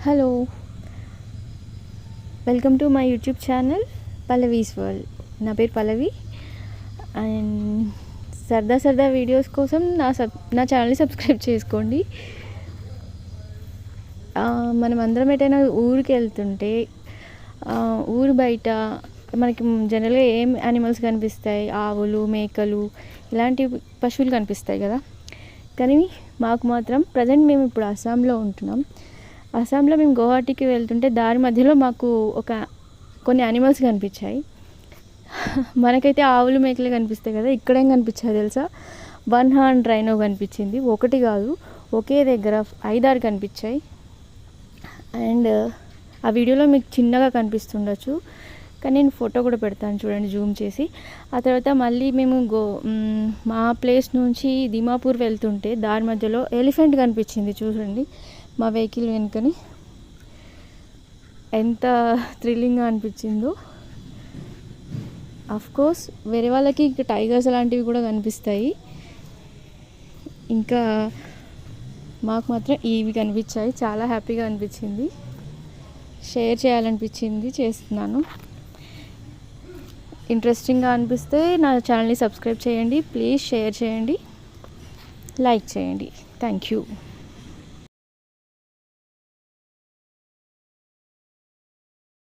Hello, welcome to my YouTube channel Pallavi's world. నా పేరు పల్లవి and సరదా వీడియోస్ కోసం నా ఛానల్ని సబ్స్క్రైబ్ చేసుకోండి. మనం అందరం ఎటైనా ఊరికి వెళ్తుంటే ఊరు బయట మనకి జనరల్గా ఏం యానిమల్స్ కనిపిస్తాయి? ఆవులు, మేకలు, ఇలాంటి పశువులు కనిపిస్తాయి కదా. కానీ మాకు మాత్రం ప్రజెంట్ మేము ఇప్పుడు అస్సాంలో ఉంటున్నాం. అస్సాంలో మేము గౌహటికి వెళ్తుంటే దారి మధ్యలో మాకు కొన్ని యానిమల్స్ కనిపించాయి. మనకైతే ఆవులు, మేకలే కనిపిస్తాయి కదా, ఇక్కడేం కనిపించాయి తెలుసా? 1 హార్న్ రైనో కనిపించింది. ఒకటి కాదు, ఒకే దగ్గర 5-6 కనిపించాయి. అండ్ ఆ వీడియోలో మీకు చిన్నగా కనిపిస్తుండొచ్చు, కానీ నేను ఫోటో కూడా పెడతాను చూడండి జూమ్ చేసి. ఆ తర్వాత మళ్ళీ మేము మా ప్లేస్ నుంచి దిమాపూర్ వెళ్తుంటే దారి మధ్యలో ఎలిఫెంట్ కనిపించింది. చూడండి మా వెహికల్ వెనుకని, ఎంత థ్రిల్లింగ్గా అనిపించిందో. కోర్స్ వేరే వాళ్ళకి ఇంకా టైగర్స్ అలాంటివి కూడా కనిపిస్తాయి, ఇంకా మాకు మాత్రం ఇవి కనిపించాయి. చాలా హ్యాపీగా అనిపించింది, షేర్ చేయాలనిపించింది, చేస్తున్నాను. ఇంట్రెస్టింగ్గా అనిపిస్తే నా ఛానల్ని సబ్స్క్రైబ్ చేయండి, ప్లీజ్ షేర్ చేయండి, లైక్ చేయండి. Thank you.